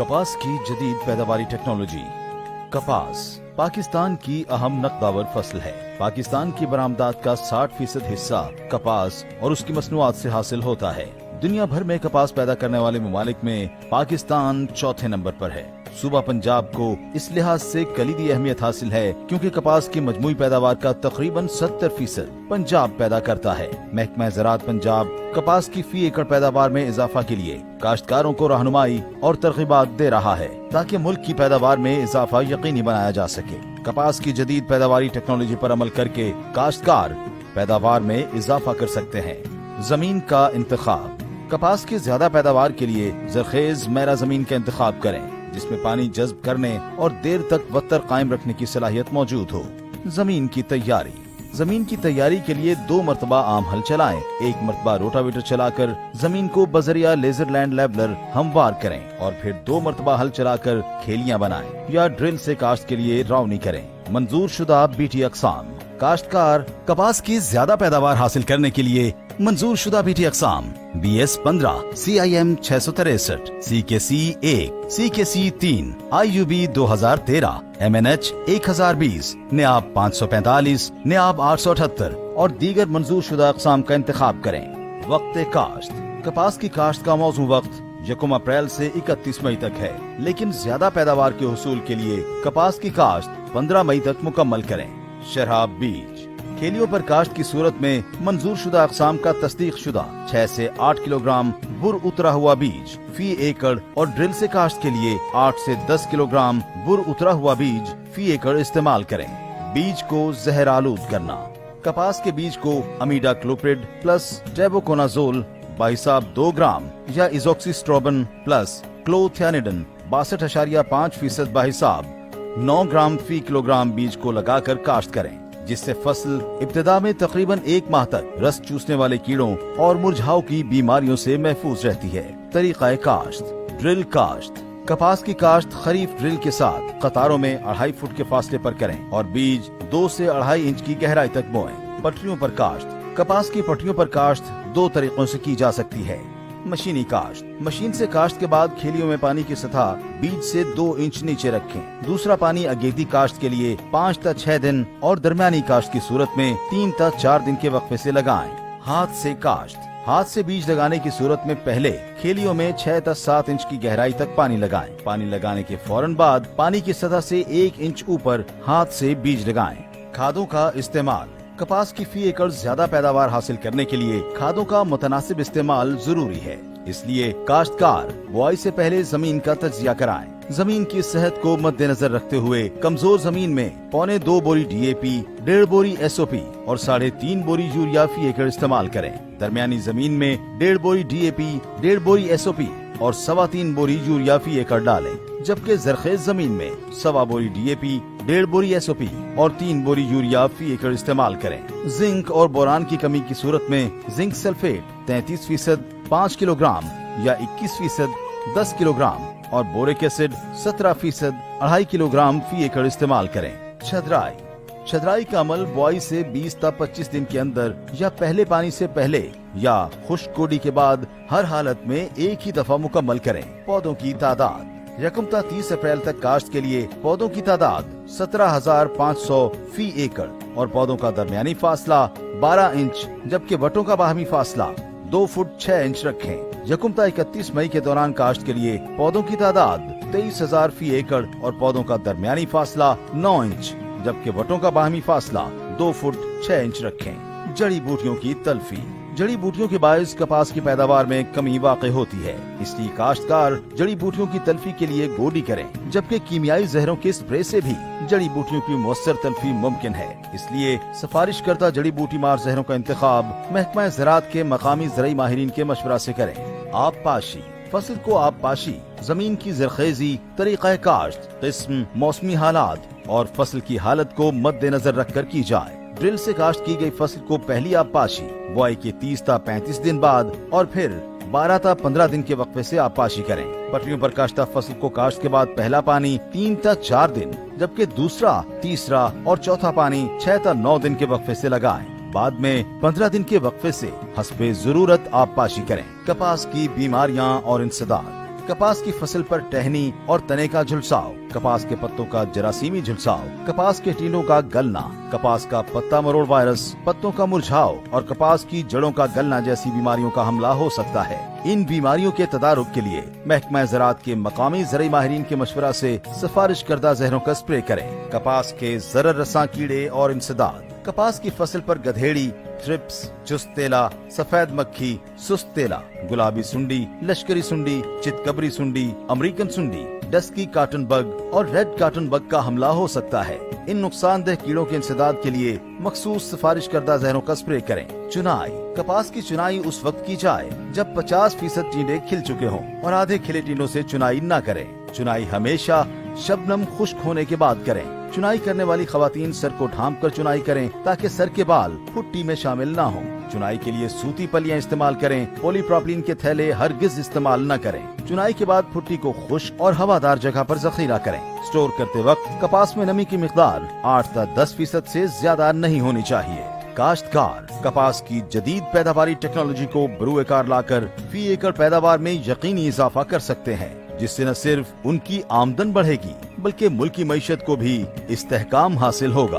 कपास की जदीद पैदावारी टेक्नोलॉजी। कपास पाकिस्तान की अहम नकदावर फसल है। पाकिस्तान की बरामदात का 60% हिस्सा कपास और उसकी मसनूआत से हासिल होता है। दुनिया भर में कपास पैदा करने वाले ममालिक में पाकिस्तान चौथे नंबर पर है। सूबा पंजाब को इस लिहाज से कलीदी अहमियत हासिल है क्योंकि कपास की मजमूई पैदावार का तकरीबन 70% पंजाब पैदा करता है। महकमा ज़राअत पंजाब कपास की फी एकड़ पैदावार में इजाफा के लिए काश्तकारों को रहनुमाई और तरगीबात दे रहा है ताकि मुल्क की पैदावार में इजाफा यकीनी बनाया जा सके। कपास की जदीद पैदावारी टेक्नोलॉजी पर अमल करके काश्तकार पैदावार में इजाफा कर सकते हैं। जमीन का इंतखाब। कपास की ज्यादा पैदावार के लिए जरखेज मैला जमीन का इंतखाब करें जिसमें पानी जज्ब करने और देर तक वत्तर कायम रखने की सलाहियत मौजूद हो। जमीन की तैयारी। जमीन की तैयारी के लिए 2 मरतबा आम हल चलाएं, 1 मरतबा रोटावेटर चलाकर जमीन को बजरिया लेजर लैंड लेवलर हमवार करें और फिर 2 मरतबा हल चलाकर खेलियां बनाएं या ड्रिल से काश्त के लिए रावनी करें। मंजूर शुदा बीटी अक़साम। काश्तकार कपास की ज्यादा पैदावार हासिल करने के लिए मंजूर शुदा BT अक़साम BS 15, CIM 663, CKC 1, CKC 3, IUB 2013, MNH 1020, NAB 545, NAB 878 और दीगर मंजूर शुदा अक़साम का इंतखाब करें। वक्त काश्त। कपास की काश्त का मौजूद वक्त 1 अप्रैल से 31 मई तक है, लेकिन ज्यादा पैदावार के हुसूल के लिए कपास की काश्त 15 मई तक मुकम्मल करें। शराब बीज। खेलियों पर काश्त की सूरत में मंजूर शुदा अक़साम का तस्दीक शुदा 6 से 8 किलोग्राम बुर उतरा हुआ बीज फी एकड़ और ड्रिल से काश्त के लिए 8 से 10 किलोग्राम बुर उतरा हुआ बीज फी एकड़ इस्तेमाल करें। बीज को जहर आलूद करना। कपास के बीज को अमीडा क्लोप्रिड प्लस टेबोकोनाजोल बाहिसाब 2 ग्राम या इजोक्सीस्ट्रोबिन प्लस क्लोथियानिडन 62.5% बाहिसाब 9 ग्राम फी किलोग्राम बीज को लगाकर काश्त करें, जिससे फसल इब्तिदा में तकरीबन 1 माह तक रस चूसने वाले कीड़ों और मुरझाओं की बीमारियों से महफूज रहती है। तरीक़ा काश्त। ड्रिल काश्त। कपास की काश्त खरीफ ड्रिल के साथ कतारों में 2.5 फुट के फासले पर करें और बीज 2 से 2.5 इंच की गहराई तक बोएं। पटरियों पर काश्त। कपास की पटरियों पर काश्त 2 तरीकों से की जा सकती है। मशीनी काश्त। मशीन से काश्त के बाद खेलियों में पानी की सतह बीज से 2 इंच नीचे रखें। दूसरा पानी अगेती काश्त के लिए 5 से 6 दिन और दरमियानी काश्त की सूरत में 3 से 4 दिन के वक्फे से लगाएं। हाथ से काश्त। हाथ से बीज लगाने की सूरत में पहले खेलियों में 6 से 7 इंच की गहराई तक पानी लगाएं। पानी लगाने के फौरन बाद पानी की सतह से 1 इंच ऊपर हाथ से बीज लगाएं। खादों का इस्तेमाल। कपास की फी एकड़ ज्यादा पैदावार हासिल करने के लिए खादों का मुतनासिब इस्तेमाल जरूरी है, इसलिए काश्तकार बुआई से पहले जमीन का तज्जिया कराएं। जमीन की सेहत को मद्देनजर रखते हुए कमजोर जमीन में 1.25 बोरी DAP, 1.5 बोरी SOP और 3.5 बोरी यूरिया फी एकड़ इस्तेमाल करें। दरमियानी जमीन में 1.5 बोरी DAP, 1.5 बोरी SOP और 3.25 बोरी यूरिया फी एकड़ डालें, जबकि जरखेज जमीन में 1.25 बोरी DAP, 1.5 बोरी SOP और 3 बोरी यूरिया फी एकड़ इस्तेमाल करें। जिंक और बोरान की कमी की सूरत में जिंक सल्फेट 33% 5 किलोग्राम या 21% 10 किलोग्राम और बोरिक एसिड 17% 2.5 किलोग्राम फी एकड़ इस्तेमाल करें। छदराई। छदराई का अमल बुआई से 20 से 25 दिन के अंदर या पहले पानी से पहले या खुश्क कोड़ी के बाद हर हालत में एक ही दफा मुकम्मल करें। पौधों की तादाद। 1 से 30 अप्रैल तक काश्त के लिए पौधों की तादाद 17,500 फी एकड़ और पौधों का दरमियानी फासला 12 इंच जबकि वटों का बाहमी फासला 2 फुट 6 इंच रखें। 1 से 31 मई के दौरान काश्त के लिए पौधों की तादाद 23,000 फी एकड़ और पौधों का दरमियानी फासला 9 इंच जबकि वटों का बाहमी फासला 2 फुट 6 इंच रखें। जड़ी बूटियों की तल्फी। जड़ी बूटियों के बायस कपास की पैदावार में कमी वाक़ई होती है, इसलिए काश्तकार जड़ी बूटियों की तल्फी के लिए गोडी करें, जबकि कीमियाई जहरों के स्प्रे से भी जड़ी बूटियों की मुअस्सर तल्फी मुमकिन है। इसलिए सिफारिश करता जड़ी बूटी मार जहरों का इंतखाब महकमा ज़राअत के मकामी ज़राई माहिरीन के मशवरा से करें। आब पाशी। फसल को आब पाशी जमीन की जरखेजी, तरीक़ा काश्त, किस्म, मौसमी हालात और फसल की हालत को मद्देनजर रखकर की जाए। ड्रिल से काश्त की गई फसल को पहली आब पाशी बुआई के 30 से 35 दिन बाद और फिर 12 से 15 दिन के वक्फे से आब पाशी करें। पटरियों पर काश्ता फसल को काश्त के बाद पहला पानी 3 से 4 दिन जबकि दूसरा, तीसरा और चौथा पानी 6 से 9 दिन के वक्फे से लगाएं। बाद में 15 दिन के वक्फे से हस्बे जरूरत आब पाशी करें। कपास की बीमारियां और इंसदाद। कपास की फसल पर टहनी और तने का झुलसाव, कपास के पत्तों का जरासीमी झुलसाव, कपास के टीनों का गलना, कपास का पत्ता मरोड़ वायरस, पत्तों का मुरझाव और कपास की जड़ों का गलना जैसी बीमारियों का हमला हो सकता है। इन बीमारियों के तदारुक के लिए महकमा ज़राअत के मकामी ज़रई माहिरीन के मशवरा से सिफारिश करदा जहरों का स्प्रे करें। कपास के ज़रर रसां कीड़े और इंसदाद, कपास की फसल पर गधेड़ी, थ्रिप्स, चुस्तेला, सफेद मक्खी, सुस्तेला, गुलाबी सुंडी, लश्करी सुंडी, चितकबरी सुंडी, अमेरिकन सुंडी, डस्की काटन बग और रेड काटन बग का हमला हो सकता है। इन नुकसानदेह कीड़ों के इंसदाद के लिए मखसूस सिफारिश करदा जहरों का स्प्रे करें। चुनाई, कपास की चुनाई उस वक्त की जाए जब 50% टींडे खिल चुके हों और आधे खिले टींडों से चुनाई न करें। चुनाई हमेशा शबनम खुश्क होने के बाद करें। चुनाई करने वाली खवातीन सर को ढांप कर चुनाई करें ताकि सर के बाल फुट्टी में शामिल ना हों। चुनाई के लिए सूती पलियां इस्तेमाल करें। पॉलीप्रोपिलीन के थैले हरगिज इस्तेमाल न करें। चुनाई के बाद फुट्टी को खुश्क और हवादार जगह पर जखीरा करें। स्टोर करते वक्त कपास में नमी की मिकदार 8 से 10% से ज्यादा नहीं होनी चाहिए। काश्तकार कपास की जदीद पैदावारी टेक्नोलॉजी को बरूए कार लाकर फी एकड़ पैदावार में यकीनी इजाफा कर सकते हैं, जिससे न सिर्फ उनकी आमदन बढ़ेगी बल्कि मुल्क की मईशत को भी इस्तेहकाम हासिल होगा।